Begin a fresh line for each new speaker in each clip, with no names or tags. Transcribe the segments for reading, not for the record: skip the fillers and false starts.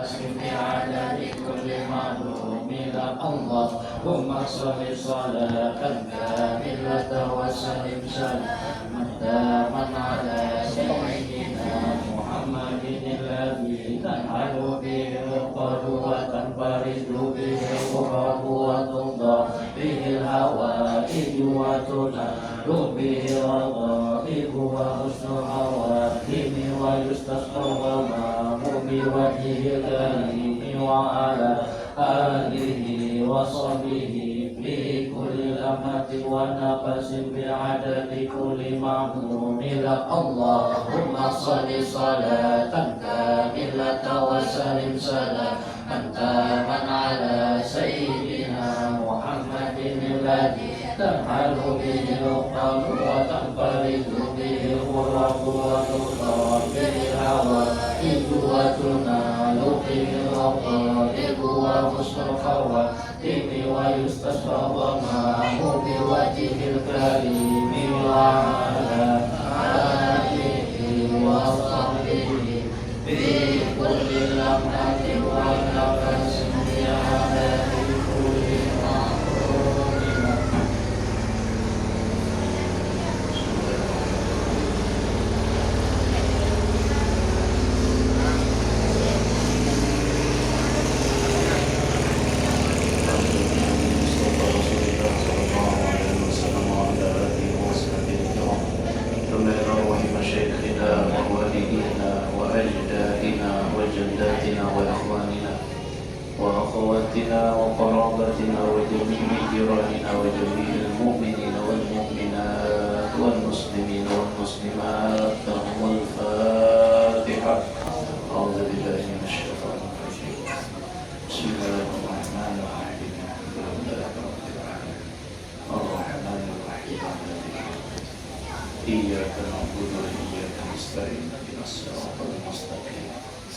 أسلم بعدد كل معلوم لك اللهم صل صلاة كاملة وسلم سلاما تاما على سيدنا محمد الذي تنحل به العقد وتنفرج به الغراب وتمضى به الهوائج وتنال به الرغائب وحسن الخواتم ويستسقى الغمام بوجهه الكريم وعلى آله وصحبه في كل لمحة ونفس بعدد كل معلوم لك اللهم صل صلاة كاملة وسلم سلاما تاما على سيدنا محمد الذي تنحل به العقد وتنفرج به الغرب وتطار به الهوائج وتنال به الرقائب وحسن الخواتم ويستسقى الغمام بوجهه الكريم وعلى آله وصحبه في كل لمحة ونفس بعدد كل معلوم لك. وأخواتنا وقرابتنا وجميع جيراننا وجميع المؤمنين والمؤمنات والمسلمين والمسلمات لهم الفاتحة. أعوذ بالله من الشيطان الرجيم. بسم الله الرحمن الرحيم. الحمد لله رب العالمين الرحمن الرحيم إياك نعبد وإياك نستعين اهدنا الصراط المستقيم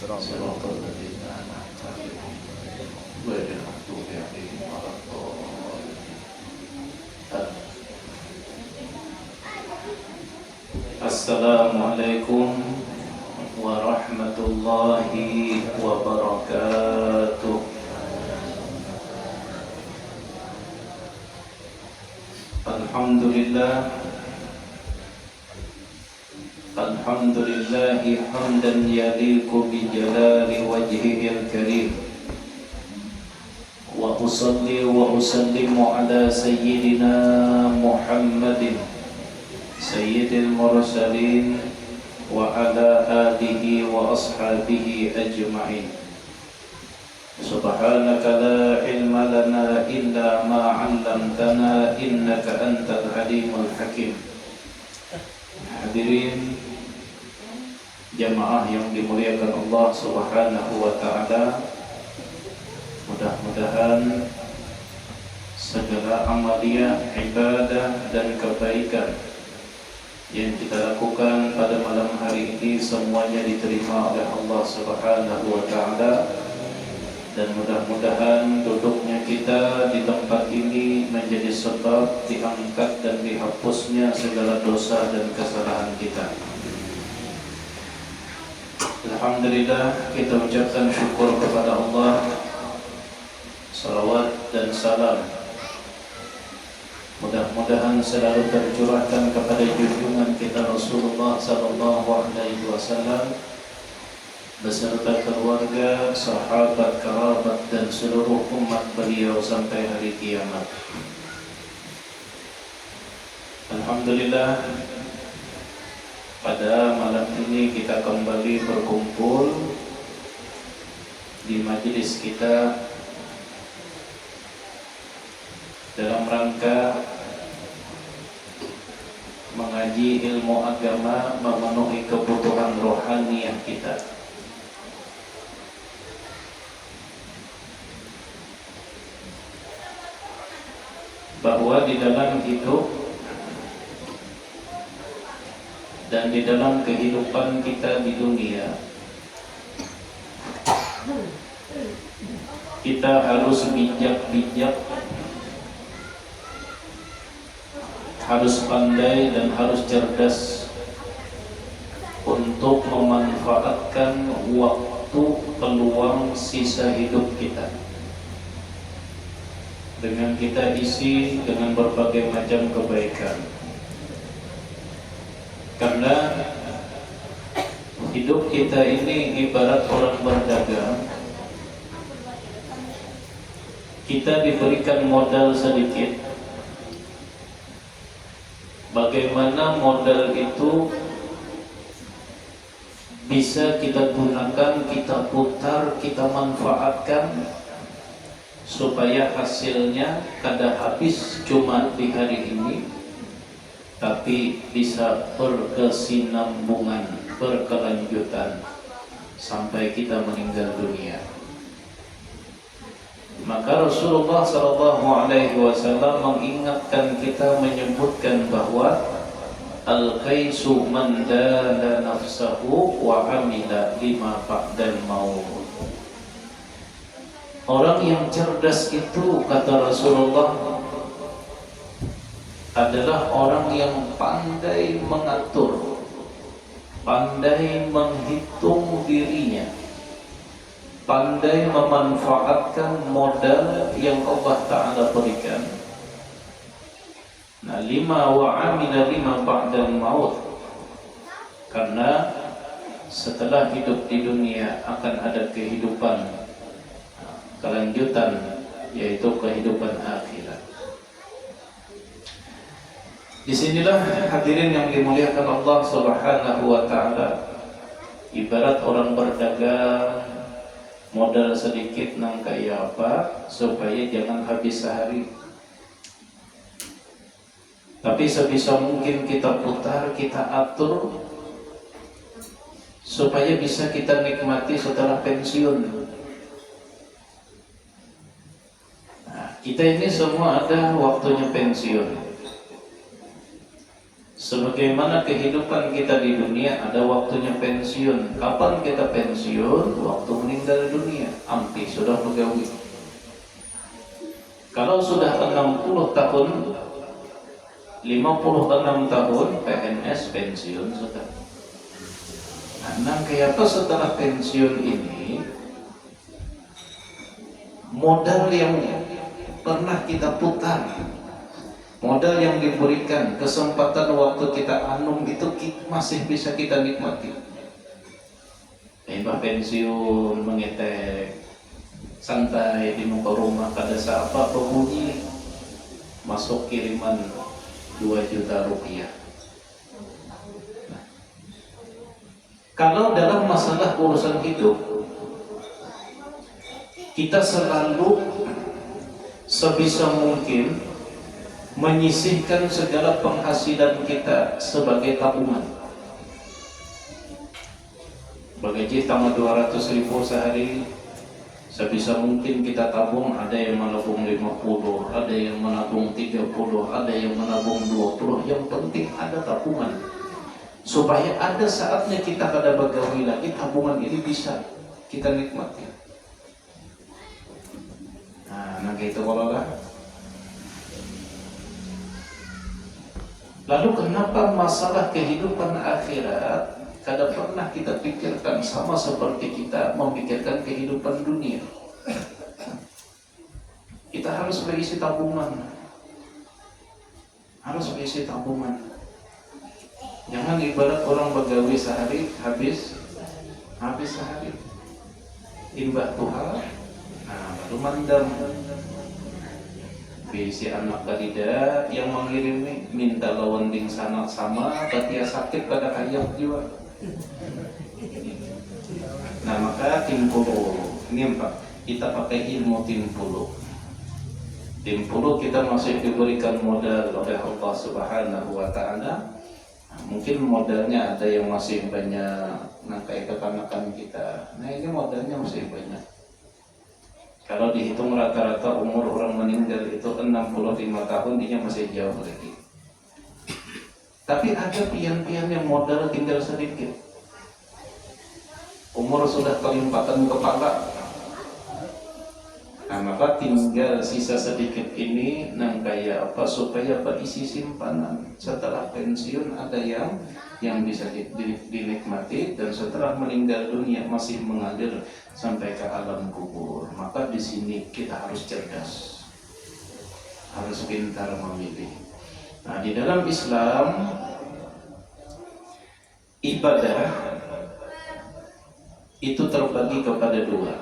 صراط الذين أنعمت عليهم غير المغضوب عليهم ولا الضالين. Assalamualaikum warahmatullahi wabarakatuh. Alhamdulillahi hamdan yaliqu bi jalali wajhihil karim. Wa usalli wa usallimu ala sayyidina Muhammadin sayyidil mursalin wa ala alihi wa ashabihi ajma'in. Subhanaka la ilma lana illa ma 'allamtana innaka antal alimul hakim. Hadirin jamaah yang dimuliakan Allah Subhanahu wa taala, mudah-mudahan segala amalia, ibadah dan kebaikan yang kita lakukan pada malam hari ini semuanya diterima oleh Allah Subhanahu wa taala, dan mudah-mudahan duduknya kita di tempat ini menjadi sebab diangkat dan dihapusnya segala dosa dan kesalahan kita. Alhamdulillah, kita ucapkan syukur kepada Allah. Salawat dan salam mudah-mudahan selalu tercurahkan kepada junjungan kita Rasulullah sallallahu alaihi wasallam beserta keluarga, sahabat, kerabat dan seluruh umat beliau sampai hari kiamat. Alhamdulillah, pada malam ini kita kembali berkumpul di majelis kita dalam rangka mengaji ilmu agama, memenuhi kebutuhan rohaniah kita. Bahwa di dalam hidup dan di dalam kehidupan kita di dunia, kita harus bijak-bijak, harus pandai dan harus cerdas untuk memanfaatkan waktu peluang sisa hidup kita dengan kita isi dengan berbagai macam kebaikan. Karena hidup kita ini ibarat orang berdagang. Kita diberikan modal sedikit. Bagaimana modal itu bisa kita gunakan, kita putar, kita manfaatkan supaya hasilnya kada habis cuma di hari ini, tapi bisa berkesinambungan, berkelanjutan sampai kita meninggal dunia. Maka Rasulullah SAW mengingatkan kita, menyebutkan bahwa al-qaisu man dana nafsahu wa amila lima ba'dal maut. Orang yang cerdas itu, kata Rasulullah, adalah orang yang pandai mengatur, pandai menghitung dirinya, pandai memanfaatkan modal yang Allah Ta'ala berikan. Nah, lima wa amila lima ba'dal maut. Karena setelah hidup di dunia akan ada kehidupan kelanjutan, yaitu kehidupan akhirat. Disinilah hadirin yang dimuliakan Allah Subhanahu wa Ta'ala, ibarat orang berdagang, modal sedikit nang kaya apa supaya jangan habis sehari. Tapi sebisa mungkin kita putar, kita atur supaya bisa kita nikmati setelah pensiun. Nah, kita ini semua ada waktunya pensiun. Sebagaimana kehidupan kita di dunia ada waktunya pensiun. Kapan kita pensiun? Waktu meninggal dunia. Ampi sudah pegawai. Kalau sudah 60 tahun, 56 tahun PNS pensiun sudah. Nah, kenapa setelah pensiun ini modal yang pernah kita putar, modal yang diberikan, kesempatan waktu kita anum itu masih bisa kita nikmati. Mbah pensiun mengetek santai di muka rumah, kada siapa berbunyi masuk kiriman 2 juta rupiah. Nah, kalau dalam masalah urusan hidup, kita selalu sebisa mungkin menyisihkan segala penghasilan kita sebagai tabungan. Bagaji tambah 200.000 sehari, sebisa mungkin kita tabung. Ada yang menabung 50, ada yang menabung 30, ada yang menabung 20. Yang penting ada tabungan, supaya ada saatnya kita kada begawi lagi, tabungan ini bisa kita nikmati. Nah gitu kalau lah. Lalu kenapa masalah kehidupan akhirat kada pernah kita pikirkan sama seperti kita memikirkan kehidupan dunia? Kita harus berisi tabungan. Harus berisi tabungan. Jangan ibarat orang begawi sehari habis sehari. Imbah Tuhan, baru mandam. Si anak kadida yang mengirimi minta lawanding sana sama, tapi sakit pada kayak jiwa. Nah maka timpulu ini Pak, kita pakai ilmu timpulu. Timpulu kita masih diberikan modal oleh Allah Subhanahu wa Ta'ala. Mungkin modalnya ada yang masih banyak, nah kayak kekanakan kita. Nah ini modalnya masih banyak. Kalau dihitung rata-rata umur orang meninggal itu 65 tahun, dia masih jauh lagi. Tapi ada pian-pian yang modal tinggal sedikit, umur sudah kelimpatan kepala, Nah, maka tinggal sisa sedikit ini nang kayak apa supaya isi simpanan setelah pensiun ada yang bisa dinikmati, dan setelah meninggal dunia masih mengalir sampai ke alam kubur. Maka di sini kita harus cerdas, harus pintar memilih. Nah, di dalam Islam ibadah itu terbagi kepada dua.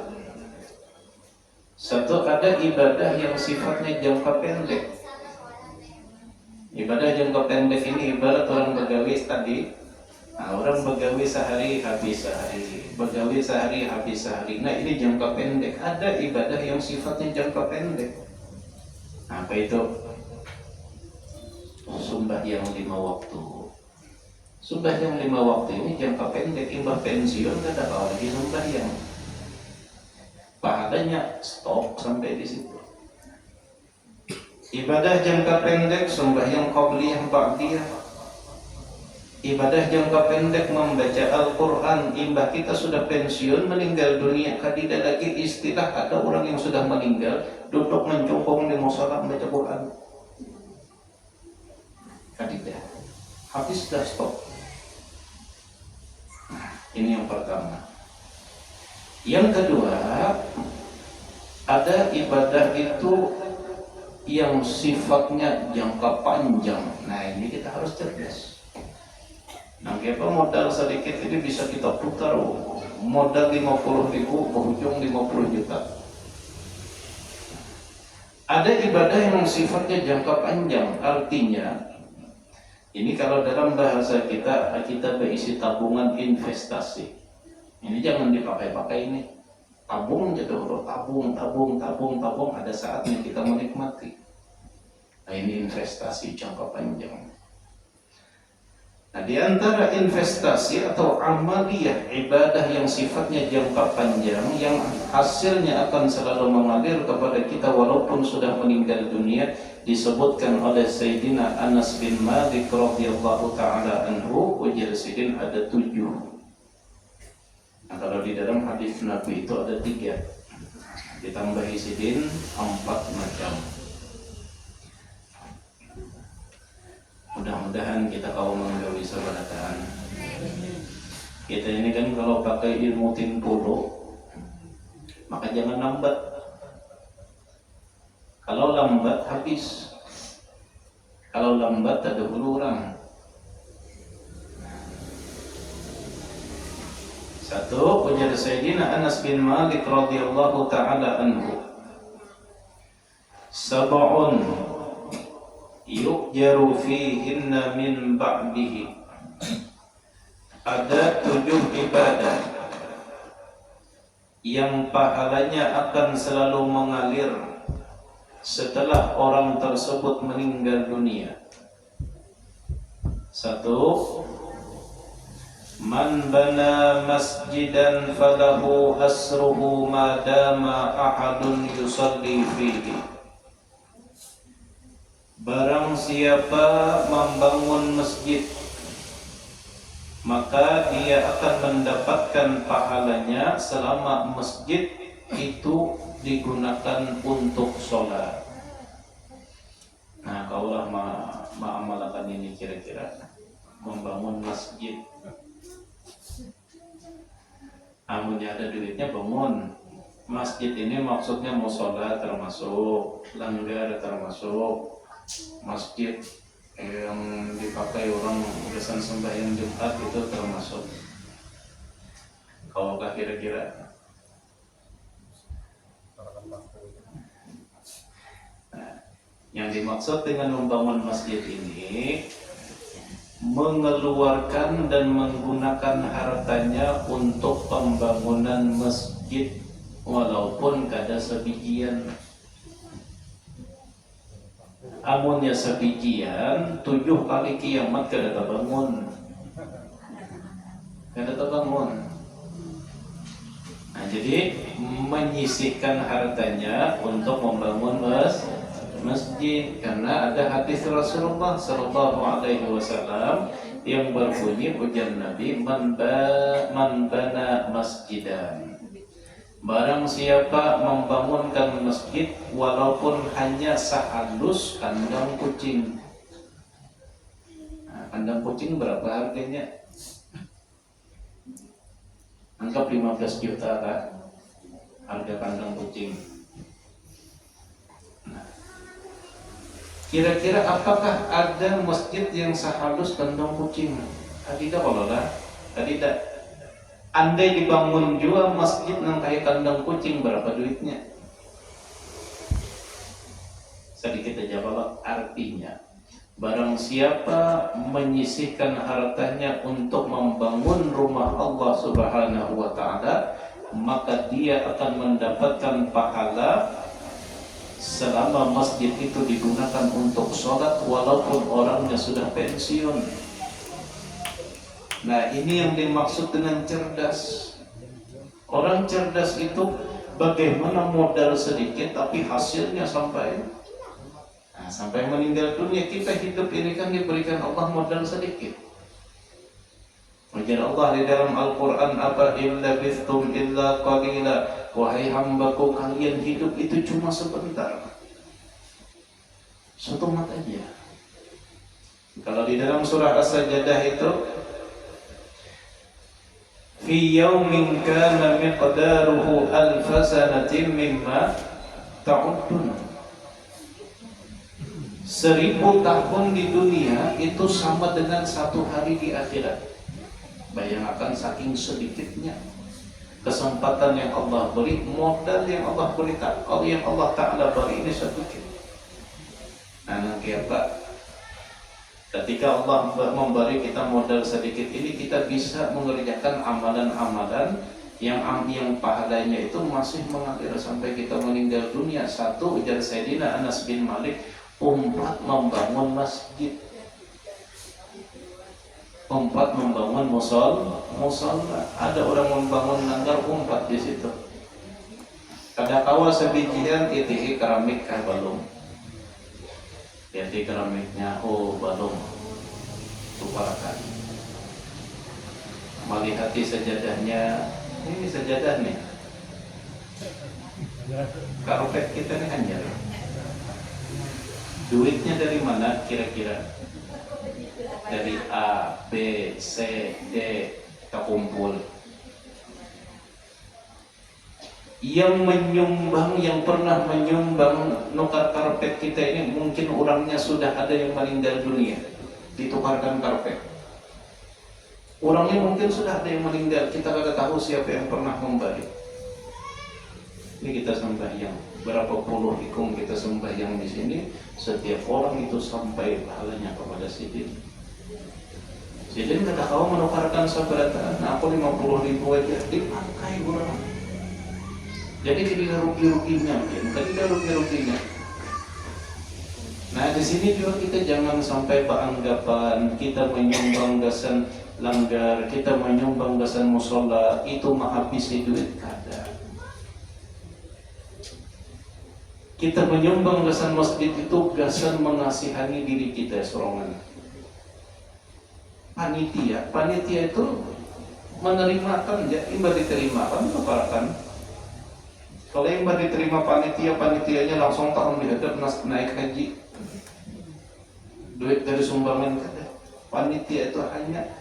Satu, ada ibadah yang sifatnya jangka pendek. Ibadah jangka pendek ini ibarat orang begawi tadi. Nah, orang begawi sehari habis sehari, begawi sehari habis sehari. Nah, ini jangka pendek. Ada ibadah yang sifatnya jangka pendek. Nah, apa itu? Sembahyang 5 waktu. Sembahyang 5 waktu ini jangka pendek. Imbah pensiun gak ada lagi sembahyang. Pahalanya stop sampai di situ. Ibadah jangka pendek, sembahyang qabliyah ba'diyah. Ibadah jangka pendek membaca Al-Quran. Imbah kita sudah pensiun, meninggal dunia, tidak lagi istilah ada orang yang sudah meninggal duduk mencungkung di musola membaca Quran. Tidak. Habis sudah stop. Nah, ini yang pertama. Yang kedua, ada ibadah itu yang sifatnya jangka panjang. Nah, ini kita harus cerdas. Nah, kita modal sedikit ini bisa kita putar. Modal 50.000, berujung 50 juta. Ada ibadah yang sifatnya jangka panjang. Artinya, ini kalau dalam bahasa kita berisi tabungan investasi. Ini jangan dipakai-pakai ini. Tabung jatuh, tabung. Ada saatnya kita menikmati. Nah, ini investasi jangka panjang. Nah, di antara investasi atau amaliyah ibadah yang sifatnya jangka panjang, yang hasilnya akan selalu mengalir kepada kita walaupun sudah meninggal dunia, disebutkan oleh Sayyidina Anas bin Malik radhiyallahu ta'ala anhu, ujar Sayyidin ada 7. Nah, kalau di dalam hadis Nabi itu ada 3, ditambahi sidin 4 macam. Mudah-mudahan kita kaum menggawi sabarataan. Kita ini kan kalau pakai ilmu timpulu, maka jangan lambat. Kalau lambat habis. Kalau lambat ada huluran. Satu, ujar Sayyidina Anas bin Malik radhiyallahu ta'ala anhu, sab'un yu'jaru fihinna min ba'dihi. Ada 7 ibadah yang pahalanya akan selalu mengalir setelah orang tersebut meninggal dunia. Satu, man bana masjidan falahu asruhu ma dama ahadun yusalli fihi. Barang siapa membangun masjid, maka dia akan mendapatkan pahalanya selama masjid itu digunakan untuk sholat. Nah, kaulah mengamalkan ini kira-kira membangun masjid. Amunnya ada duitnya bangun masjid ini, maksudnya musola termasuk, langgar termasuk, masjid yang dipakai orang urusan sembahyang Jumat itu termasuk. Kaukah kira-kira? Nah, yang dimaksud dengan membangun masjid ini mengeluarkan dan menggunakan hartanya untuk pembangunan masjid walaupun kada sebijian. Amunnya sebijian, 7 kali kiamat kada terbangun. Nah, jadi menyisihkan hartanya untuk membangun masjid, karena ada hadis Rasulullah sallallahu alaihi wasallam yang berbunyi, ujar Nabi, man bana masjidan Barang siapa membangunkan masjid walaupun hanya sehalus kandang kucing. Nah, kandang kucing berapa harganya? Anggap 15 juta lah harga kandang kucing. Nah, kira-kira apakah ada masjid yang sehalus kandang kucing? Tidak kalau lah, tidak. Andai dibangun juga masjid yang kayak kandang kucing, berapa duitnya? Sedikit aja Bapak, artinya barang siapa menyisihkan hartanya untuk membangun rumah Allah Subhanahu wa taala, maka dia akan mendapatkan pahala selama masjid itu digunakan untuk sholat walaupun orangnya sudah pensiun. Nah, ini yang dimaksud dengan cerdas. Orang cerdas itu bagaimana modal sedikit tapi hasilnya sampai meninggal dunia. Kita hidup ini kan diberikan Allah modal sedikit. Ujar Allah di dalam Al-Quran, apa illa bistum illa qalila, wahai hambaku, kalian hidup itu cuma sebentar, satu mat aja. Kalau di dalam surah As-Sajdah itu, fi yaumin kana miqdaruhu alfa sanatin mimma ta'uddun. 1000 tahun di dunia itu sama dengan 1 hari di akhirat. Bayangkan saking sedikitnya kesempatan yang Allah beri, modal yang Allah beri, yang Allah Ta'ala beri ini sedikit. Nah, nanti apa? Ketika Allah memberi kita modal sedikit ini, kita bisa mengerjakan amalan-amalan yang pahalanya itu masih mengalir sampai kita meninggal dunia. Satu, ujar Sayyidina Anas bin Malik, umpat membangun masjid, umpat membangun musola. Ada orang membangun nanggar, umpat di situ. Kada kawa sebijian itihi keramik kah balung. Jadi keramiknya, balung tuparakan. Melihati sajadahnya, ini sajadah nih. Karpet kita nih anjar. Duitnya dari mana kira-kira? Dari A, B, C, D, kita kumpul. Yang menyumbang, yang pernah menyumbang nukar karpet kita ini, mungkin orangnya sudah ada yang meninggal dunia, ditukarkan karpet. Orangnya mungkin sudah ada yang meninggal, kita tidak tahu siapa yang pernah memberi. Ini kita sembahyang, berapa puluh ikum kita sembahyang di sini, setiap orang itu sampai pahalanya kepada Sidin. Sidin kata kau menukarkan seberapa? Nah, aku 50.000 aja, dipakai orang. Jadi tidak rugi-ruginya, tidak rugi-ruginya. Nah, di sini juga kita jangan sampai beranggapan kita menyumbang gasan langgar, kita menyumbang gasan musola itu menghabisi duit. Kada. Kita menyumbang gasan masjid itu gasan mengasihani diri kita sorongan. Panitia itu menerimakan, ya, imbah diterimakan, mengaparakan. Kalau yang diterima panitianya langsung tahun dihadap naik haji, duit dari sumbangan kada. Panitia itu hanya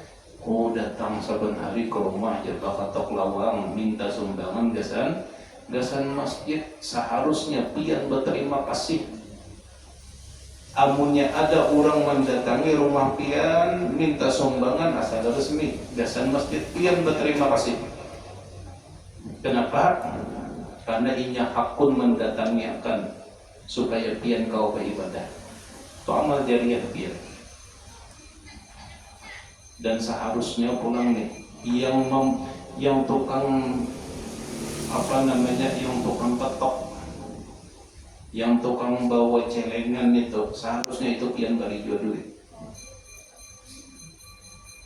datang saban hari ke rumah jaga katok lawang minta sumbangan gasan masjid, seharusnya pian berterima kasih. Amunnya ada orang mendatangi rumah pian minta sumbangan asal resmi gasan masjid, pian berterima kasih. Kenapa? Karena inya hakun mendatangi akan supaya pian kau beribadah. Itu amal jariah pian. Dan seharusnya pulang nih yang tukang yang tukang petok, yang tukang bawa celengan itu, seharusnya itu pian beri duit.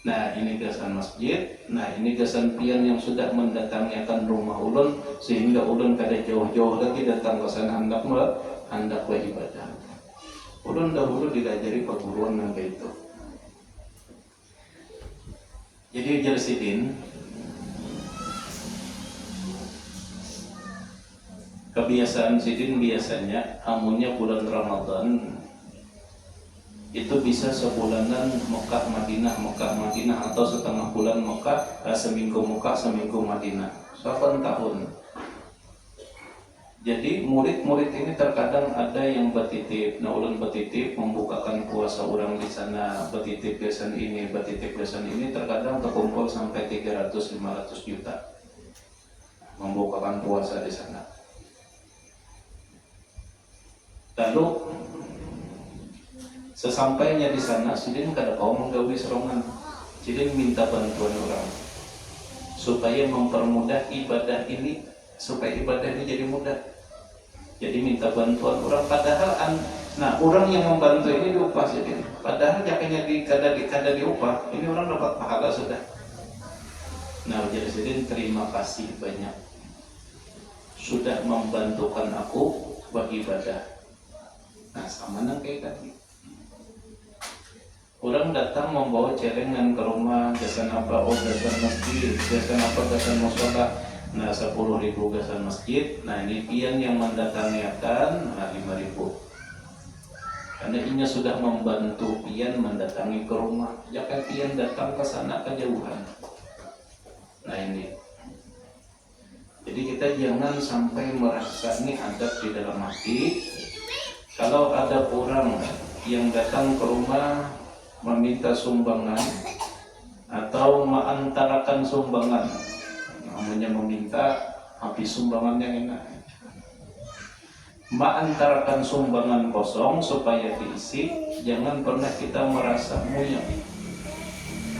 Nah, ini gasan masjid. Nah, ini gasan pian yang sudah mendatangi akan rumah ulun, sehingga ulun kada jauh-jauh lagi datang ke sana hendak beribadah. Ulun dahulu diajari perguruan yang kayak itu. Jadi ujar Sidin, Kebiasaan Sidin biasanya amunya bulan Ramadan itu bisa sebulanan Mekah Madinah atau setengah bulan Mekah, seminggu Mekah, seminggu Madinah. 8 tahun. Jadi murid-murid ini terkadang ada yang bertitip, nah ulun bertitip membukakan puasa orang di sana, bertitip besan ini, terkadang terkumpul sampai 300-500 juta membukakan puasa di sana. Lalu sesampainya di sana, Sidin kada kau menggawi serongan. Sidin minta bantuan orang supaya mempermudah ibadah ini, supaya ibadah ini jadi mudah. Jadi minta bantuan orang, padahal orang yang membantu ini diupah Sidin. Padahal jakanya kada diupah, ini orang dapat pahala sudah. Nah, jadi Sidin terima kasih banyak sudah membantukan aku beribadah. Nah, sama nang kayak tadi. Orang datang membawa celengan ke rumah, gasan apa? Oh, gasan masjid, gasan apa? Gasan mushola. Nah, 10.000 gasan masjid. Nah, ini pian yang mendatangi akan 5.000. Karena ini sudah membantu pian mendatangi ke rumah. Jangan pian datang ke sana kejauhan. Nah, ini. Jadi kita jangan sampai merasa ini adab di dalam hati. Kalau ada orang yang datang ke rumah meminta sumbangan atau mengantarakan sumbangan, namanya meminta, habis sumbangannya enak, mengantarakan sumbangan kosong supaya diisi, jangan pernah kita merasa muyang,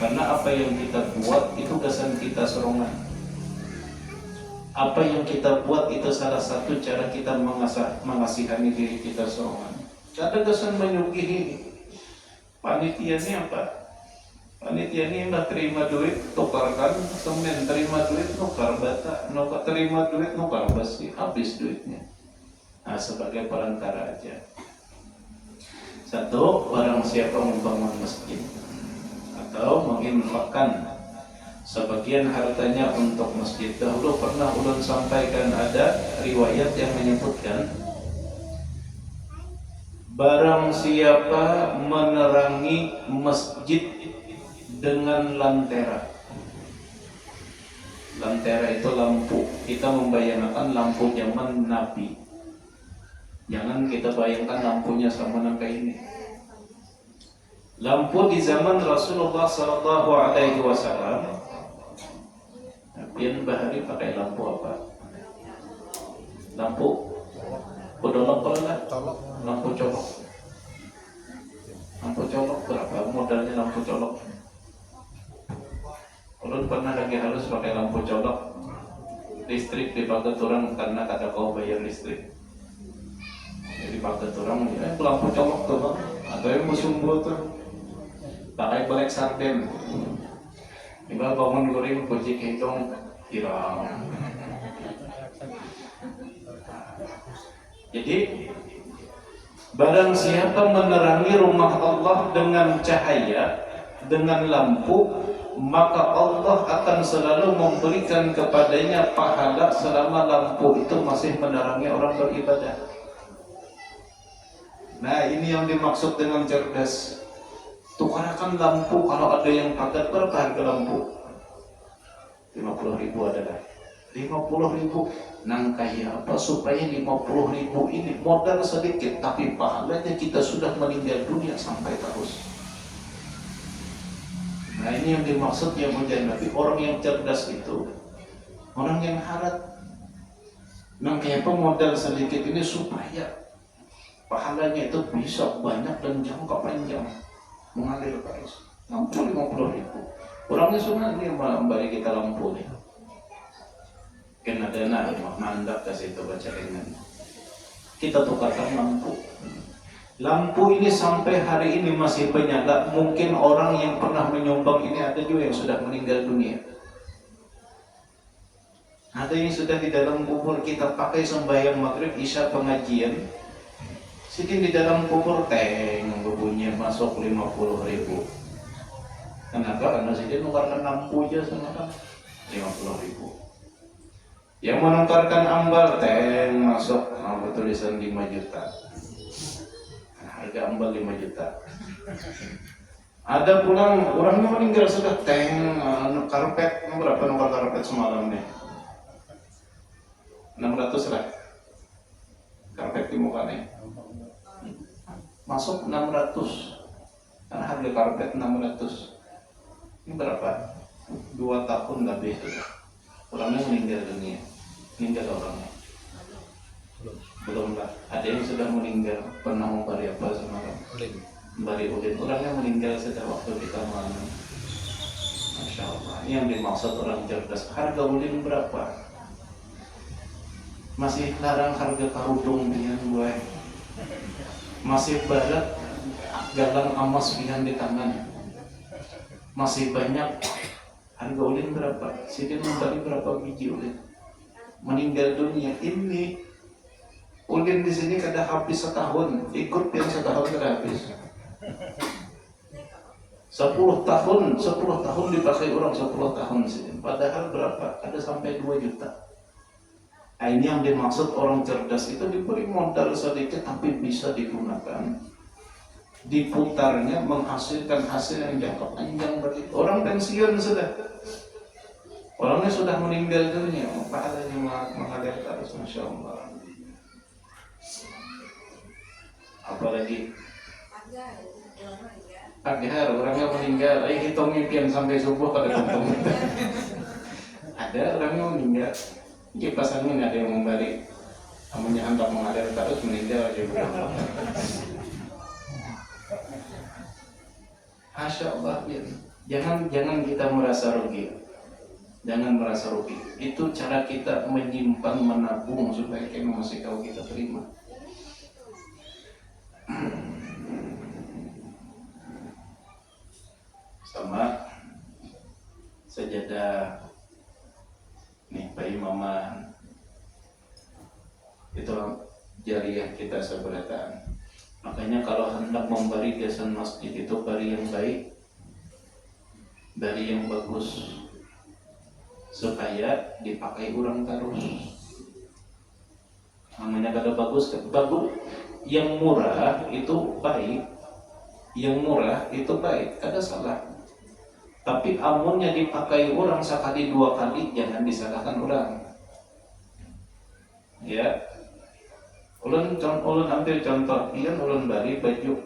karena apa yang kita buat itu kesan kita serongan. Apa yang kita buat itu salah satu cara kita mengasihani diri kita serongan. Ada kesan menyugihi panitia ini apa? Panitia ini udah terima duit, tukarkan semen, terima duit, tukar bata, terima duit, tukar besi, habis duitnya. Nah, sebagai perantara aja. Satu, barang siapa membangun masjid atau menginfakkan sebagian hartanya untuk masjid. Dahulu pernah ulun sampaikan ada riwayat yang menyebutkan barang siapa menerangi masjid dengan lantera. Lantera itu lampu. Kita membayangkan lampu zaman Nabi. Jangan kita bayangkan lampunya sama kayak ini. Lampu di zaman Rasulullah SAW. Pian bahari pakai lampu apa? Lampu podolok lah, lampu colok. Lampu colok berapa modalnya lampu colok? Ulun pernah lagi harus pakai lampu colok. Listrik dipakai orang karena kata kau bayar listrik. Jadi pakai orang ya lampu colok tuh bang, atau yang musuh tuh pakai black sarden. Iba bangun goreng kunci kentong hilang. Jadi barang siapa menerangi rumah Allah dengan cahaya, dengan lampu, maka Allah akan selalu memberikan kepadanya pahala selama lampu itu masih menerangi orang beribadah. Nah, ini yang dimaksud dengan cerdas. Tukarakan lampu, kalau ada yang pakai berapa harga lampu? 50.000 adalah 50.000. Nang kaya apa supaya 50.000 ini modal sedikit tapi pahalanya kita sudah meninggal dunia sampai terus. Nah, ini yang dimaksud yang menjadi Nabi. Orang yang cerdas itu orang yang harap. Nang kaya apa modal sedikit ini supaya pahalanya itu bisa banyak dan jangka panjang mengalir terus. 50.000. Orangnya sunat nih memberi kita lampu nih. Kena dana mandak ke situ baca dengan. Kita tukarkan lampu. Lampu ini sampai hari ini masih menyala. Mungkin orang yang pernah menyumbang ini ada juga yang sudah meninggal dunia. Ada yang sudah di dalam kubur kita pakai sembahyang maghrib, isya, pengajian. Sidin di dalam kubur teng berbunyi masuk 50.000. Kenapa? Karena Sidin nukarkan lampu aja sama 50.000. Yang menukarkan ambal teng masuk tulisan 5 juta. Harga ambal 5 juta. Ada pulang orangnya meninggal sudah teng karpet berapa nukar karpet semalam nih? 600 lah. Karpet di muka nih. Masuk 600. Karena harga karpet 600. Ini berapa? 2 tahun lebih sudah. Orangnya meninggal dunia. Meninggal orangnya. Belum lah. Ada yang sudah meninggal. Pernah membari apa semalam? Membari ulin. Orangnya meninggal sudah waktu kita malam. Masya Allah. Ini yang dimaksud orang cerdas. Harga ulin berapa? Masih larang harga karudung dengan gue. Masih barat galang emas pian di tangan. Masih banyak. Harga ulin berapa? Sidin membari berapa biji ulin? Meninggal dunia ini ulin di sini kada habis setahun, ikut yang setahun kada habis. 10 tahun dipakai orang 10 tahun sini. Padahal berapa? Ada sampai 2 juta. Nah, ini yang dimaksud orang cerdas itu diberi modal sedikit tapi bisa digunakan. Diputarnya menghasilkan hasil yang jangka panjang bagi orang pensiun sudah. Orangnya sudah meninggal dunia, pahalanya mengalir terus, Masya Allah. Apalagi Agar orangnya meninggal, hitung impian sampai subuh pada untung. Ada orangnya meninggal, kipas angin ada yang membalik, namunnya antak mengalir terus meninggal juga. Masya Allah, jangan kita merasa rugi. Jangan merasa rugi. Itu cara kita menyimpan, menabung supaya kita masih tahu kita terima. Sama sajadah nih Pak Imaman itu jariah kita seberatan. Makanya kalau hendak memberi hiasan masjid itu beri yang baik, beri yang bagus, supaya dipakai orang terus. Namanya kada bagus, yang murah itu baik, yang murah itu baik, kada salah. Tapi amunnya dipakai orang sekali 2 kali, jangan disalahkan orang. Ya, ulun ambil contoh, pian ulun bari baju,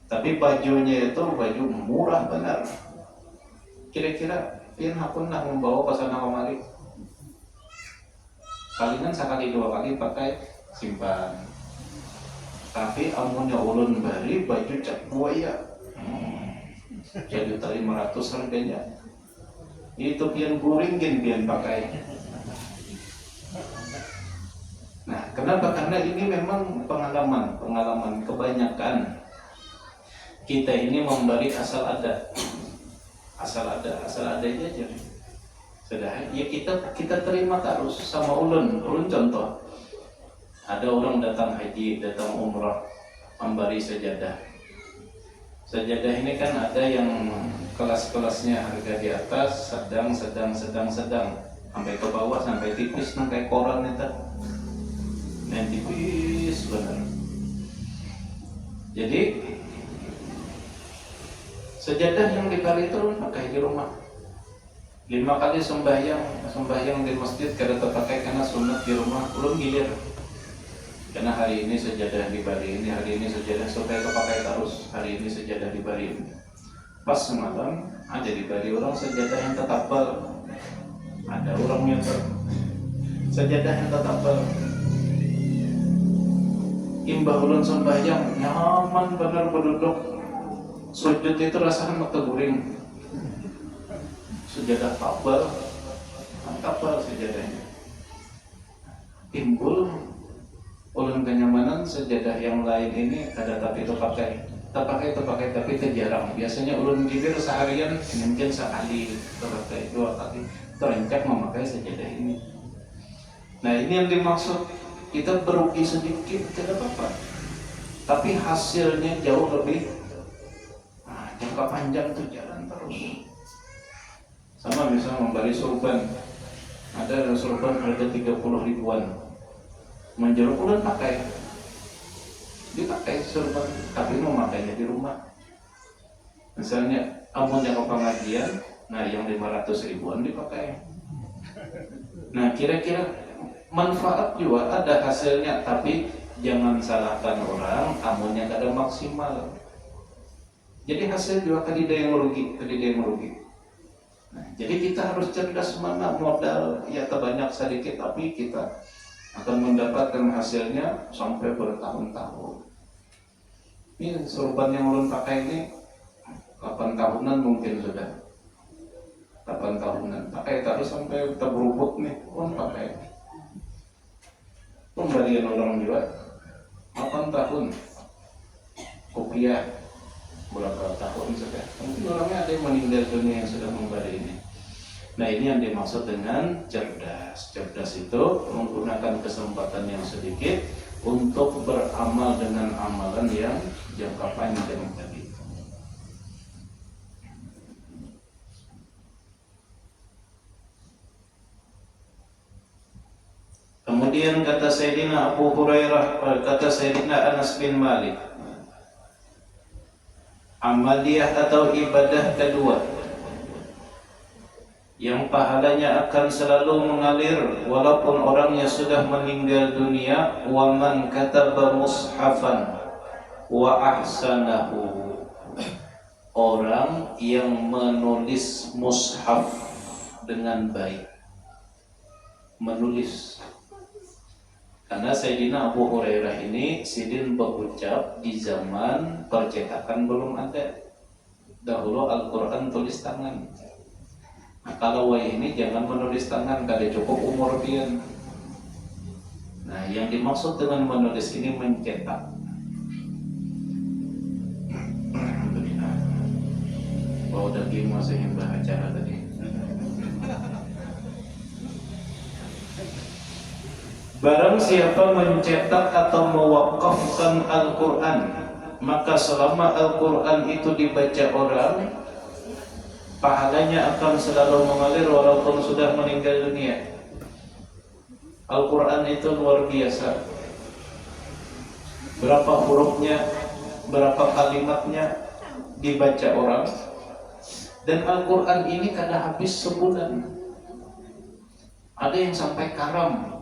tapi bajunya itu baju murah benar. Kira-kira pian hakun nak membawa ke sana kemari. Palingan sekali 2 kali pakai, simpan. Tapi amunnya ulun bari baju cap buaya, 1.500.000 harganya. Itu pian guring pian pakai. Nah, kenapa? Karena ini memang pengalaman kebanyakan kita ini memberi asal ada aja. Sudah, ya kita terima terus sama ulun contoh. Ada orang datang haji, datang umrah, memberi sajadah. Sajadah ini kan ada yang kelas-kelasnya, harga di atas, sedang, sampai ke bawah, sampai tipis, sampai koran itu. Yang tipis benar. Jadi sajadah yang diberi itu pakai di rumah. 5 kali sembahyang di masjid kada terpakai karena sunat di rumah, belum gilir. Karena hari ini sajadah diberi ini, hari ini sajadah supaya terpakai terus. Hari ini sajadah diberi ini. Pas semalam ada diberi orang sajadah yang tetapal. Ada orang yang sajadah yang tetapal. Imbah ulun sembahyang nyaman benar berduduk. Sujud itu rasanya mata guring. Sajadah tapal sajadahnya. Timbul ulun kenyamanan sajadah yang lain ini ada tapi terpakai tapi terjarang. Biasanya ulun gilir seharian mungkin sekali terpakai 2 kali terencak memakai sajadah ini. Nah, ini yang dimaksud, kita berugi sedikit tidak apa-apa, tapi hasilnya jauh lebih jangka panjang tuh jalan terus. Sama misalnya memberi sorban, Ada sorban harga 30 ribuan, menjelang bulan pakai, dipakai sorban, tapi mau makainya di rumah. Misalnya amun yang pengajian, nah yang 500 ribuan dipakai. Nah kira-kira manfaat juga ada hasilnya, tapi jangan salahkan orang amunnya kada maksimal. Jadi hasil juga kadida yang merugi. Nah, jadi kita harus cerdas, mana modal ya terbanyak sedikit, tapi kita akan mendapatkan hasilnya sampai bertahun-tahun. Ini sorban yang ulun pakai ini 8 tahunan mungkin sudah. 8 tahunan pakai terus sampai terberubuk nih, pun pakai. Pemberian orang juga 8 tahun. Kopiah berapa tahun sudah. Mungkin orangnya ada yang meninggal dunia yang sudah memberi ini. Nah ini yang dimaksud dengan cerdas. Cerdas itu menggunakan kesempatan yang sedikit untuk beramal dengan amalan yang jangka panjang tadi. Kemudian kata Sayyidina Abu Hurairah, kata Sayyidina Anas bin Malik, amaliyah atau ibadah kedua yang pahalanya akan selalu mengalir walaupun orangnya sudah meninggal dunia, wa man kataba mushafan wa ahsanahu, orang yang menulis mushaf dengan baik. Menulis, karena Sayyidina Abu Hurairah ini sidin berucap di zaman percetakan belum ada. Dahulu Al-Quran tulis tangan. Nah, kalau ini jangan menulis tangan, kada cukup umur dia. Nah, yang dimaksud dengan menulis ini mencetak. Bau daging masih yang acara tadi. Barang siapa mencetak atau mewakafkan Al-Quran, maka selama Al-Quran itu dibaca orang, pahalanya akan selalu mengalir walaupun sudah meninggal dunia. Al-Quran itu luar biasa. Berapa hurufnya, berapa kalimatnya dibaca orang. Dan Al-Quran ini kada habis sebulan. Ada yang sampai karam.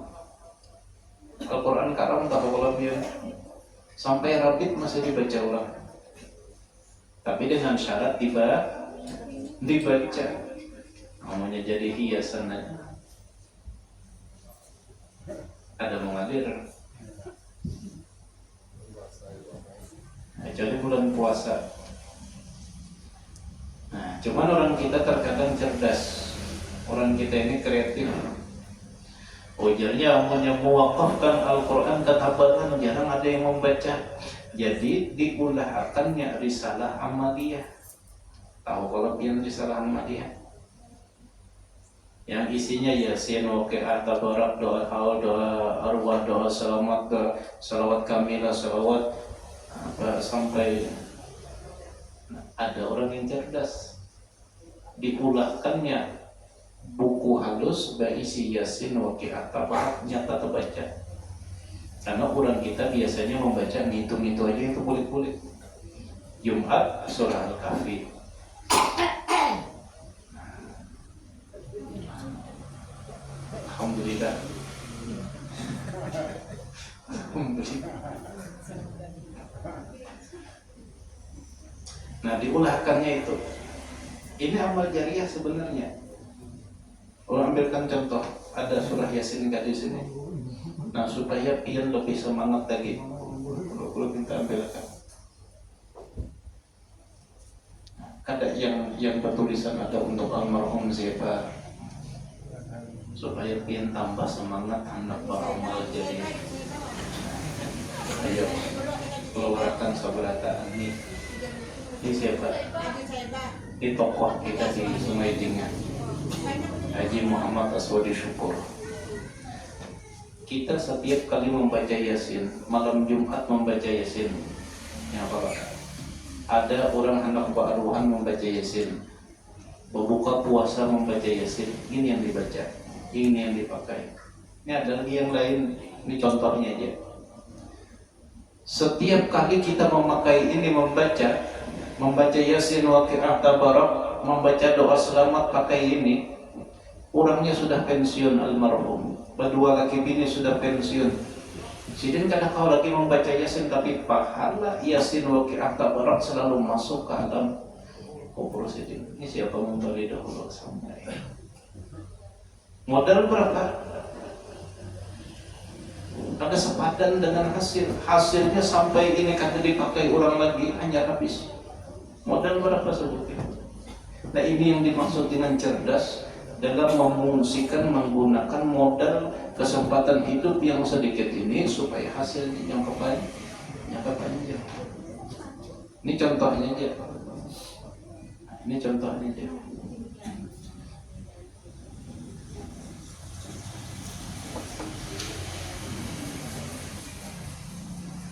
Al-Quran karam tak kelebihan. Sampai rabit masih dibaca ulang. Tapi dengan syarat dibaca. Namanya jadi hiasan aja. Ada mengalir. Nah, jadi bulan puasa. Nah, cuman orang kita terkadang cerdas. Orang kita ini kreatif. Ujarnya hanya mewakafkan Al-Quran ketabatan, jarang ada yang membaca. Jadi diulahkannya risalah amaliyah. Tahu kalau pian risalah amaliyah? Yang isinya Yasin, Waqi'ah, Tabarak, doa haul, doa arwah, doa selamat, salawat kamilah, salawat sampai. Ada orang yang cerdas, diulahkannya buku halus berisi Yasin, Waqi'ah, Tabarak, nyata terbaca. Karena orang kita biasanya membaca ngitung itu aja, itu kulit-kulit. Jumat surah Al-Kahfi. Alhamdulillah. Nah, diulahkannya itu. Ini amal jariah sebenarnya. Orang ambilkan contoh, ada surah Yasin di sini. Nah, supaya pian lebih semangat lagi. Kalau kita ambilkan. Ada yang bertulisan ada untuk almarhum Zefar. Supaya pian tambah semangat hendak beramal jariah. Ayo, keluarkan sabarataan ini. Ini siapa? Ini tokoh kita di Sungai Dingan, Haji Muhammad Aswadi Syukur. Kita setiap kali membaca Yasin, malam Jumat membaca Yasin. Ya apa? Ada orang hendak beruhan membaca Yasin, berbuka puasa membaca Yasin. Ini yang dibaca. ini yang dipakai. Ini ada lagi yang lain, ini contohnya aja. Setiap kali kita memakai ini, membaca Yasin, Waqi'ah, Tabarak, membaca doa selamat pakai ini, orangnya sudah pensiun almarhum, berdua laki bini sudah pensiun. Sidin kadang kau lagi membaca Yasin, tapi pahala Yasin, Waqi'ah, Tabarak selalu masuk ke alam kubur Sidin. Ini siapa membeli dahulu sampai. Modal berapa? Ada sepadan dengan hasilnya sampai ini kata dipakai orang lagi hanya habis. Modal berapa sebutnya? Nah ini yang dimaksud dengan cerdas dalam memungsikan menggunakan modal kesempatan hidup yang sedikit ini supaya hasilnya yang panjang. Ini contohnya aja.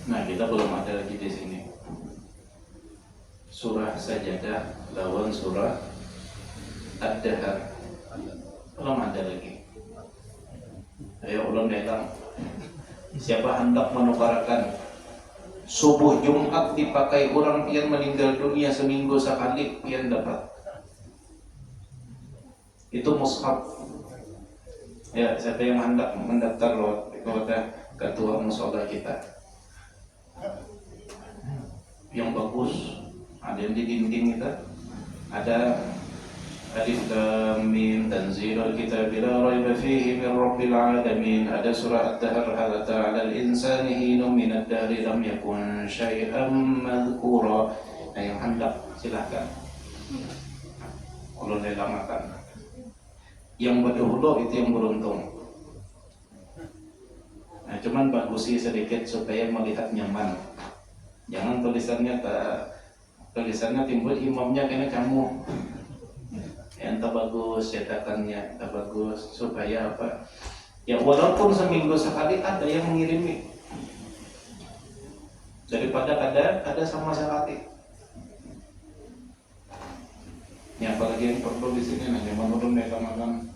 Nah, kita belum ada lagi di sini. Surah Sajadah lawan surah Ad-Dahr. Belum ada lagi. Ayo ulun datang. Siapa hendak menukarkan subuh Jumat dipakai orang yang meninggal dunia seminggu sekali yang dapat. Itu mushaf. Ya, siapa yang hendak mendaftar kepada ketua mushola kita. Yang bagus, ada yang di dinding kita, ada alif lam mim tanzilul kitabi la raiba fihi min rabbil alamin, ada surah Ad-Dahr hal ata 'alal insani hinun minad dahri lam yakun syai'an madhkura. Nah, yang hendak silakan. Ulun lelamakan. Yang berdahulu itu yang beruntung. Nah, cuman bagusi sedikit supaya melihat nyaman. Jangan tulisannya timbul imamnya kena kamu. Yang tak bagus, cetakannya tak bagus, supaya apa? Ya walaupun seminggu sekali ada yang mengirimi. Daripada ada sama sekali. Ya apalagi yang perlu di sini nanya menurut mereka makan.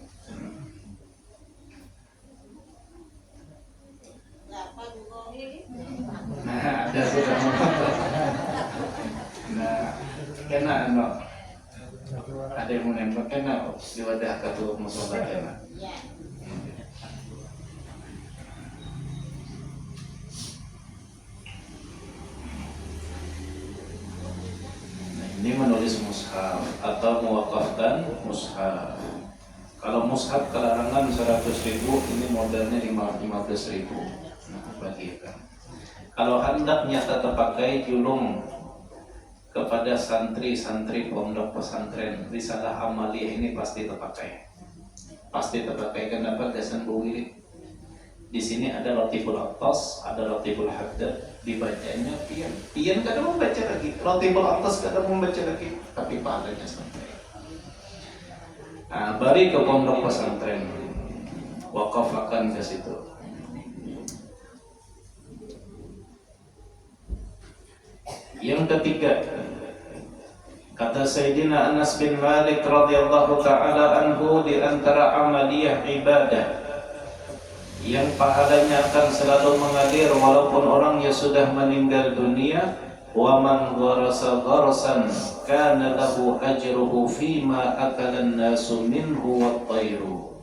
Nah, ada sudah. Nah, kena ada yang menembak kena di wadah ketua mushola kena. Nah, ini menulis mushaf atau mewakafkan mushaf. Kalau mushaf kelarangan 100.000, ini modalnya 15.000. Nah, bagikan. Kalau hendak nyata terpakai julung kepada santri-santri pondok pesantren, risalah amaliyah ini pasti terpakai. Kenapa? Gasan buwi. Di sini ada Latiful Atas, ada Latiful Haddad, dibacanya pian kadang membaca lagi, Latiful Atas kadang membaca lagi, tapi pahalanya sampai. Nah, bari ke pondok pesantren, wakaf akan ke situ. Yang ketiga, kata Sayyidina Anas bin Malik radhiyallahu ta'ala anhu, di antara amaliyah ibadah yang pahalanya akan selalu mengalir walaupun orangnya sudah meninggal dunia, wa man gharasa gharsan kana lahu ajruhu fima akala an-nasu minhu wat-tayru.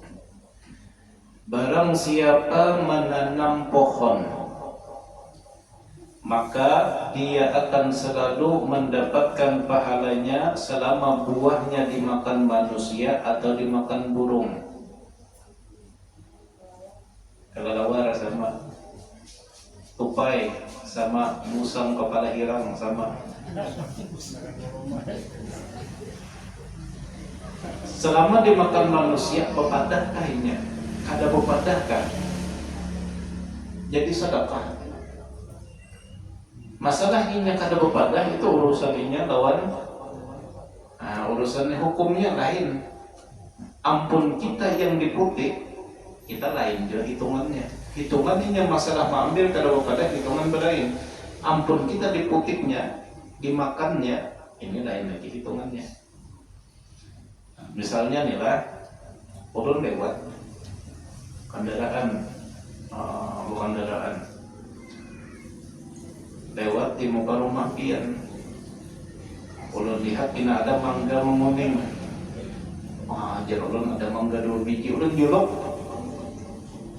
Barang siapa menanam pohon, maka dia akan selalu mendapatkan pahalanya selama buahnya dimakan manusia atau dimakan burung. Kelelawar sama, tupai sama, musang kepala hirang sama. Selama dimakan manusia, bepadah kainnya, ada bepadah kan? Jadi sedekah. Masalahnya kada bepadah itu urusannya lawan. Nah, urusannya hukumnya lain. Ampun kita yang diputik, kita lain juga hitungannya. Hitungannya masalah mengambil kada bepadah, hitungan berlain. Ampun kita diputiknya, dimakannya, ini lain lagi hitungannya. Nah, misalnya nih lah, ulun lewat, kendaraan, bukan kendaraan, lewat di muka rumah pian. Ulun lihat kena ada mangga menguning. Ajar ulun ada mangga 2 biji, ulun jolok,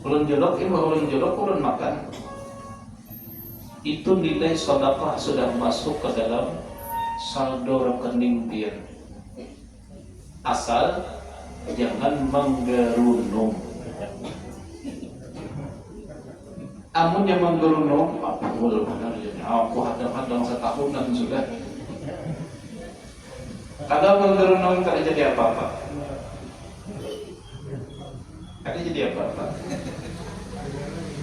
ulun makan. Itu nilai sedekah sudah masuk ke dalam saldo rekening pian. Asal jangan menggerunung. Amun yang menggerunung, apa mul benar ya? Aku hadang-hadang setahunan sudah. Kalau menggerunung tak jadi apa-apa. Ada jadi apa-apa.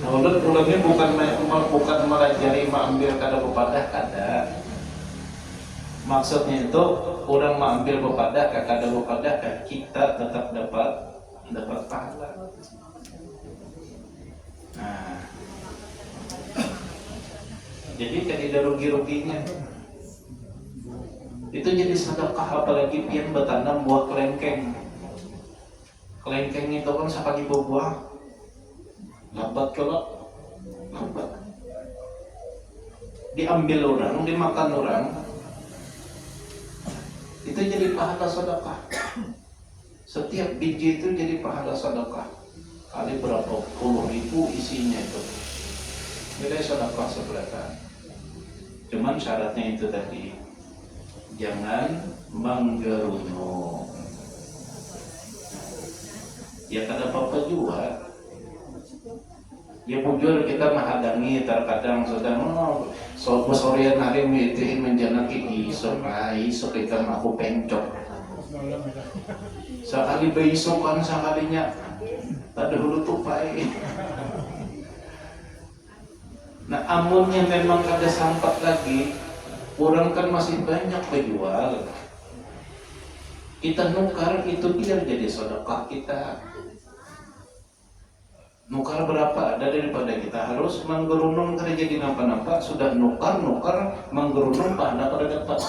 Nah, ulunnya bukan melajari mengambil kada bepadah kada. Maksudnya itu orang mengambil bepadah kada bepadah kita tetap dapat pahala. Nah, jadi tidak rugi-ruginya. Itu jadi sedekah, apalagi pian bertanam buah kelengkeng. Kelengkeng itu kan sakali buah, lambat kalau lambat. Diambil orang, dimakan orang, itu jadi pahala sedekah. Setiap biji itu jadi pahala sedekah. Kali berapa puluh ribu isinya itu. Nilai sedekah seberapa. Cuman syaratnya itu tadi, jangan menggerunung. Ya kada apa-apa juga. Ya bujur kita menghadangi terkadang sudah sorean hari mitihin menjanaki isok kita aku pencok. Sekali beisokan sekalinya ada hulu tupai. Nah amunnya memang kada sampat lagi, orang kan masih banyak penjual. Kita nukar itu biar jadi sedekah kita. Nukar berapa ada daripada kita harus menggerunung kada jadi napa-napa, sudah nukar menggerunung pahala kada dapat.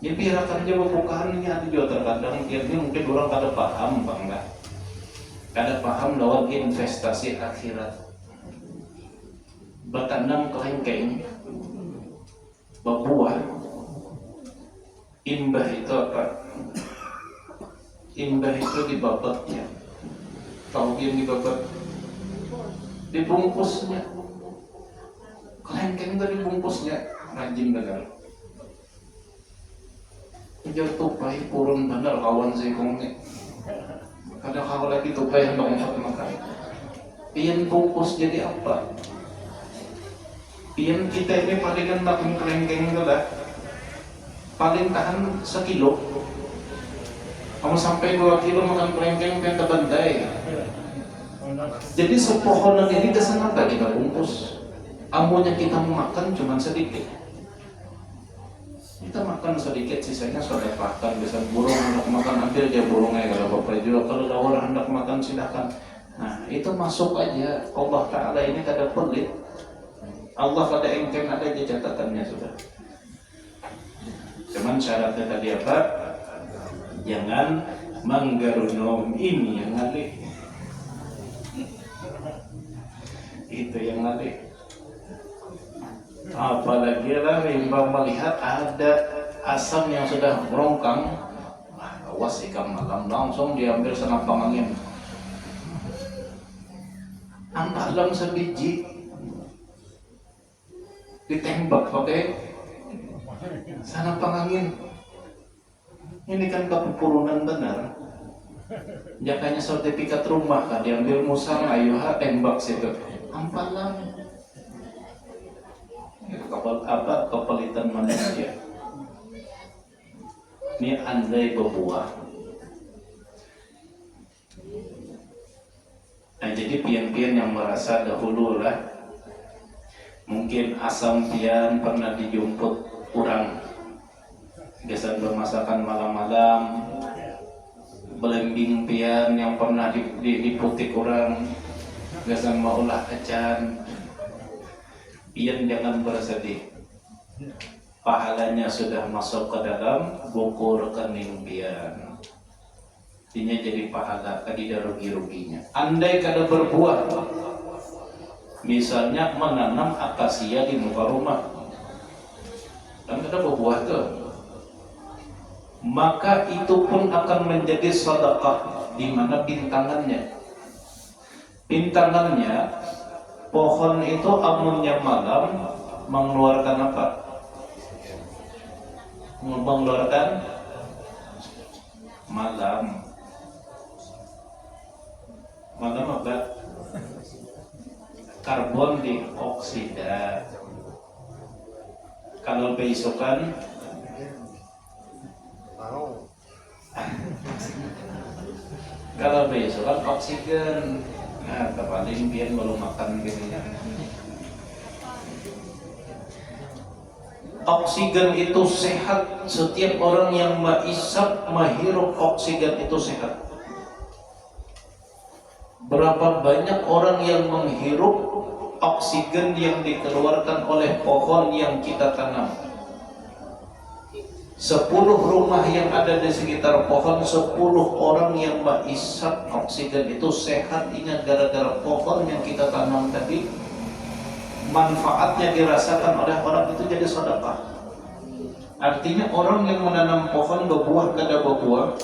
Ya biarkan aja bukaannya ada juga terkadang ini mungkin orang kada paham bangga. Kada paham lawan investasi akhirat. Bertanam kelengkeng, berbuah. Imbah itu apa? Imbah itu dibabaknya. Tahu yang dibabak? Dibungkusnya. Kelengkeng itu dibungkusnya. Rajin benar. Ujar tupai purun benar kawan saya kongnya. Kadang kalau lagi tupai hendak makan. Pian bungkus jadi apa? Pian kita ini palingan makan kelengkeng itu lah. Paling tahan 1 kilo. Kamu sampai 2 kilo makan kelengkeng pian terbandai. Jadi sepohonan ini kesenapa kita bungkus. Amunnya kita makan cuma sedikit. Kita makan sedikit, sisanya sudah makan. Bisa burung hendak makan, ambil dia burungnya kalau bapak juga. Kalau lawar hendak makan silakan. Nah itu masuk aja. Allah Ta'ala ini kada pelit. Allah kada engkeng, ada di catatannya sudah. Cuman syaratnya tadi apa? Jangan menggerunung, ini yang ngalih. Itu yang ngalih. Apalagi lah imbang melihat ada asam yang sudah merongkang, awas ikan malam langsung diambil senapang angin. Ampalam sebiji ditembak pakai senapang angin. Ini kan kepurunan benar. Jakanya sertifikat rumah kan diambil musang, ayo tembak situ. Ampalam. Kepelitan manusia. Ini andai berbuah. Nah jadi pian-pian yang merasa dahulu lah, mungkin asam pian pernah dijumput kurang, biasa bermasakan malam-malam. Belembing pian yang pernah diputik kurang, biasa maulah acan. Pian jangan bersedih, pahalanya sudah masuk ke dalam buku rekening pian. Artinya jadi pahala, tidak rugi-ruginya. Andai kada berbuah, misalnya menanam akasia di muka rumah, dan kada berbuah tuh, maka itu pun akan menjadi sedekah. Di mana bintangannya? Bintangannya, pohon itu amunnya malam mengeluarkan apa? Mengeluarkan malam apa? Karbon dioksida. Kalau besokan kalau besokan oksigen. Nah, paling dia belum makan gini. Oksigen itu sehat. Setiap orang yang menghisap, menghirup oksigen itu sehat. Berapa banyak orang yang menghirup oksigen yang dikeluarkan oleh pohon yang kita tanam? 10 rumah yang ada di sekitar pohon, 10 orang yang menghisap oksigen itu sehat. Ingat, gara-gara pohon yang kita tanam tadi, manfaatnya dirasakan oleh orang itu jadi sedekah. Artinya orang yang menanam pohon berbuah kada berbuah,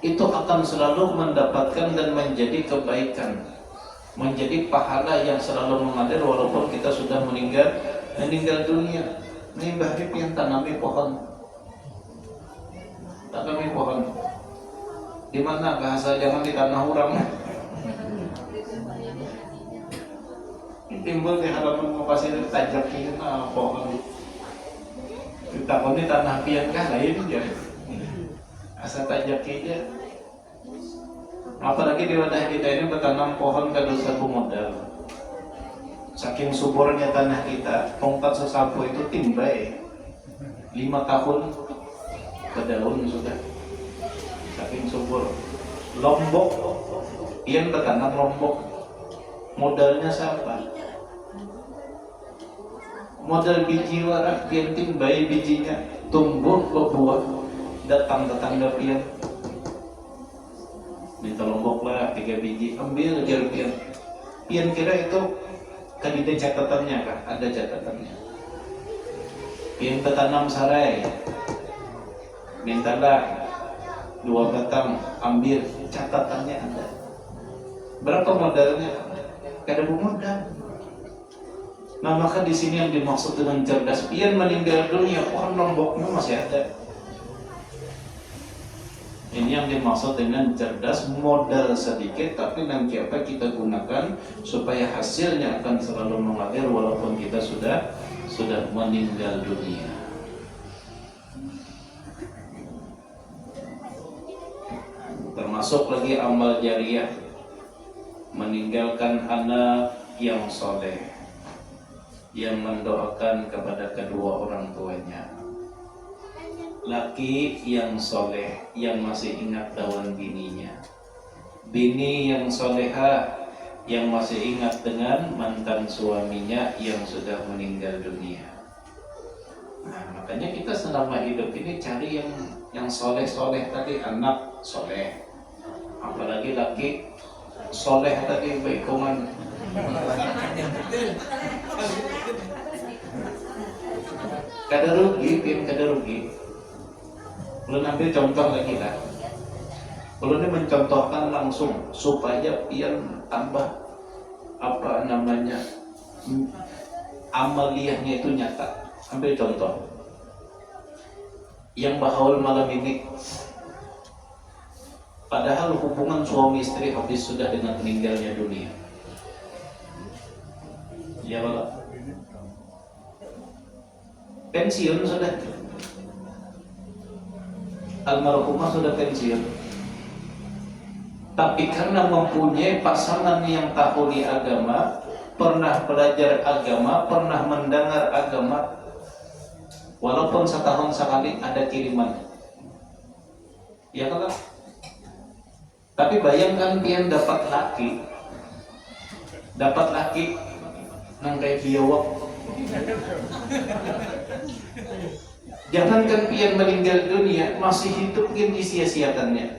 itu akan selalu mendapatkan dan menjadi kebaikan, menjadi pahala yang selalu mengalir walaupun kita sudah meninggal dunia. Ini bahari yang tanami pohon, tanami pohon. Di mana bahasa jangan di tanah orang. Timbul di halaman mau pasir tajak ini pohon. Kita ini tanah pian kah lain ya. Asa tajak aja. Apalagi di wadah kita ini bertanam pohon kada sapu modal. Saking suburnya tanah kita, tongkat sesapu itu timbai 5 tahun ke daun sudah. Saking subur. Lombok, pian bertanam lombok. Modalnya siapa? Modal biji warak, pian timbai bijinya, tumbuh berbuah. Datang tetangga pian, minta lombok lah 3 biji, ambil aja pian. Pian kira itu kan ada catatannya kah? Ada catatannya. Pian ketanam sarai, mintalah 2 batang, ambil, catatannya ada. Berapa modalnya? Kada modal. Nah, maka di sini yang dimaksud dengan cerdas, pian meninggal dunia, pohon lomboknya masih ada. Ini yang dimaksud dengan cerdas, modal sedikit tapi nanti apa kita gunakan supaya hasilnya akan selalu mengalir walaupun kita sudah meninggal dunia. Termasuk lagi amal jariah, meninggalkan anak yang soleh, yang mendoakan kepada kedua orang tuanya. Laki yang soleh, yang masih ingat dawan bininya. Bini yang soleha, yang masih ingat dengan mantan suaminya yang sudah meninggal dunia. Nah, makanya kita selama hidup ini cari yang soleh-soleh tadi, anak soleh. Apalagi laki soleh tadi, baikongan. Kada rugi, kada rugi. Belum ambil contoh lagi lah. Belum mencontohkan langsung supaya pian tambah apa namanya amaliyahnya itu nyata. Ambil contoh. Yang bahaul malam ini, padahal hubungan suami istri habis sudah dengan meninggalnya dunia. Ya Allah. Pensiun sudah. Almarhumah sudah pensiun, tapi karena mempunyai pasangan yang tahuli agama, pernah belajar agama, pernah mendengar agama, walaupun setahun sekali ada kiriman, ya kan? Tapi bayangkan pian dapat laki nang kayak biawak. Jangankan pian meninggal dunia, masih hidup kan disia-siakannya.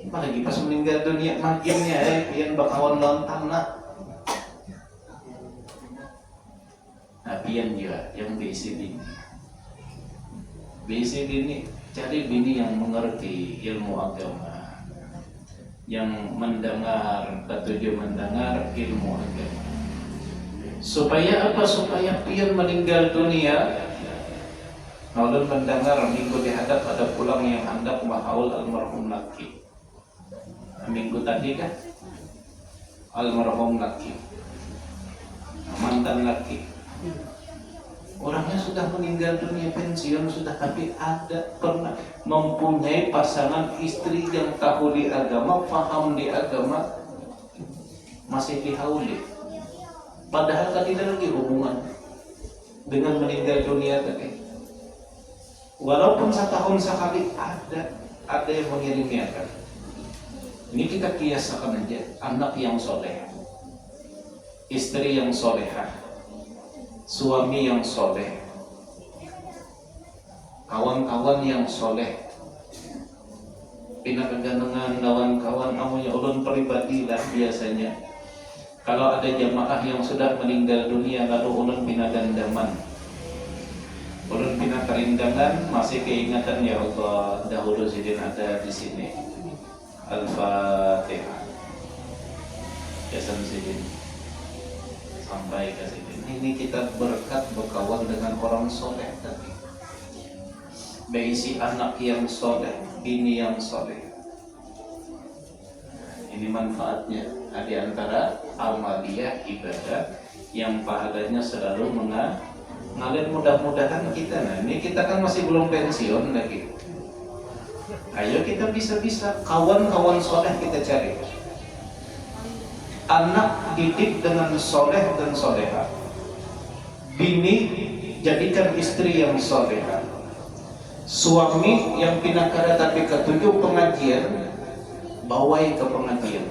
Apalagi pas meninggal dunia makinnya pian bakawan lontang nak. Nah pian juga yang bisi bini. Bisi bini cari bini yang mengerti ilmu agama, yang mendengar, ketujuh mendengar ilmu agama. Supaya apa? Supaya pian meninggal dunia ulun mendengar minggu dihadap ada pulang yang hendak mahaul almarhum laki. Minggu tadi kan almarhum laki, mantan laki, orangnya sudah meninggal dunia, pensiun sudah, tapi ada pernah mempunyai pasangan istri yang tahu di agama, paham di agama, masih dihauli. Padahal tadi ada lagi hubungan dengan meninggal dunia tadi. Walaupun setahun sekali ada yang mengiringiakan. Ini kita kiasakan aja, anak yang soleh, istri yang solehah, suami yang soleh, kawan-kawan yang soleh, pinakaganangan kawan-kawan amunya ulun pribadi lah biasanya. Kalau ada jamaah yang sudah meninggal dunia lalu ulun pinagandaman, ulun pinakarindangan, masih keingatan ya Allah dahulu sidin ada di sini. Al-Fatihah. Yasan sidin sampai ke sini. Ini kita berkat berkawan dengan orang soleh tadi. Berisi anak yang soleh, bini yang soleh. Ini manfaatnya di antara amaliyah ibadah yang pahalanya selalu mengalir. Mudah-mudahan kita, nah ini kita kan masih belum pensiun lagi. Ayo kita bisa-bisa kawan-kawan soleh kita cari. Anak didik dengan soleh dan soleha. Bini jadikan istri yang soleha. Suami yang pinakara tapi ketujuh pengajian, bawai ke pengajian.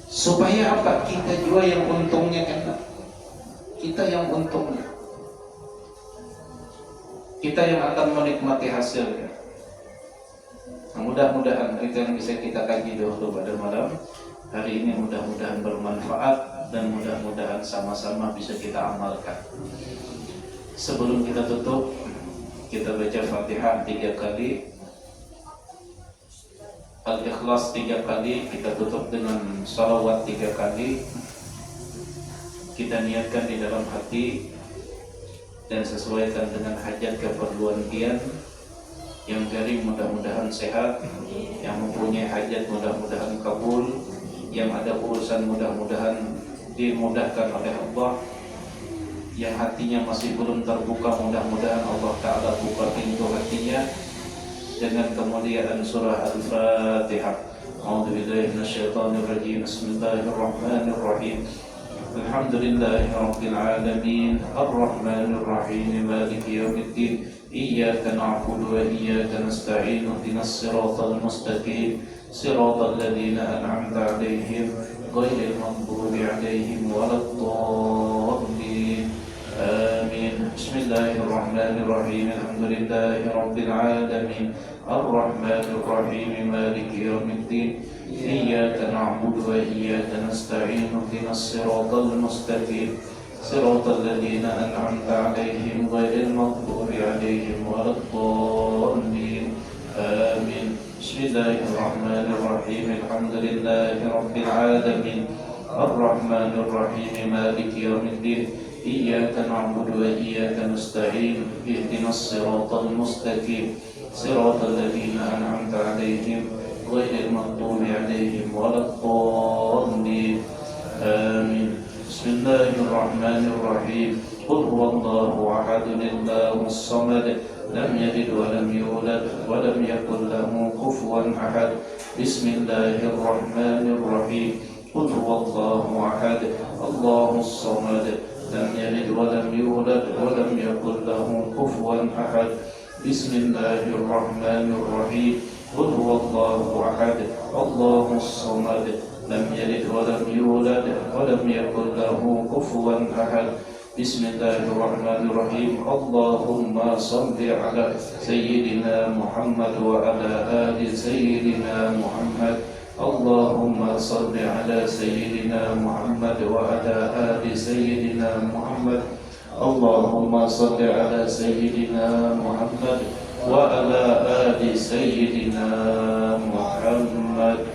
Supaya apa? Kita juga yang untungnya kan. Kita yang untungnya. Kita yang akan menikmati hasilnya. Mudah-mudahan itu yang bisa kita kaji dulu pada malam hari ini, mudah-mudahan bermanfaat dan mudah-mudahan sama-sama bisa kita amalkan. Sebelum kita tutup, kita baca Fatihah 3 kali, Al-Ikhlas 3 kali, kita tutup dengan salawat 3 kali. Kita niatkan di dalam hati dan sesuaikan dengan hajat keperluan pian. Yang garing mudah-mudahan sehat, yang mempunyai hajat mudah-mudahan kabul, yang ada urusan mudah-mudahan dimudahkan oleh Allah, yang hatinya masih belum terbuka mudah-mudahan Allah Ta'ala buka pintu hatinya dengan kemuliaan surah Al-Fatihah. A'udzubillahi minasyaitonirrajim. Bismillahirrahmanirrahim. Alhamdulillahi Rabbil Alamin. Ar-Rahmanirrahim. Maliki yaumiddin. إياك نعبد وإياك نستعين اهدنا الصراط المستقيم صراط الذين أنعمت عليهم غير المغضوب عليهم ولا الضالين آمين. بسم الله الرحمن الرحيم. الحمد لله رب العالمين الرحمن الرحيم مالك يوم الدين إياك نعبد وإياك نستعين اهدنا الصراط المستقيم صراط الذين أنعمت عليهم غير المغضوب عليهم ولا الضالين آمين. بسم الله الرحمن الرحيم. الحمد لله رب العالمين الرحمن الرحيم مالك يوم الدين إياك نعبد وإياك نستعين اهدنا الصراط المستقيم صراط الذين أنعمت عليهم غير المغضوب عليهم ولا الضالين آمين. بسم الله الرحمن الرحيم. قل هو الله أحد الله الصمد لم يلد ولم يولد ولم يكن له كفوا أحد. بسم الله الرحمن الرحيم. قل هو الله أحد الله الصمد لم يلد ولم يولد ولم يكن له كفوا أحد. بسم الله الرحمن الرحيم. قل هو الله أحد الله الصمد لم يلد ولم يولد ولم يكن له كفوا أحد. Bismillahirrahmanirrahim. Allahumma salli ala Sayyidina Muhammad wa ala ali Sayyidina Muhammad. Allahumma salli ala Sayyidina Muhammad wa ala ali Sayyidina Muhammad. Allahumma salli ala Sayyidina Muhammad wa ala ali Sayyidina Muhammad.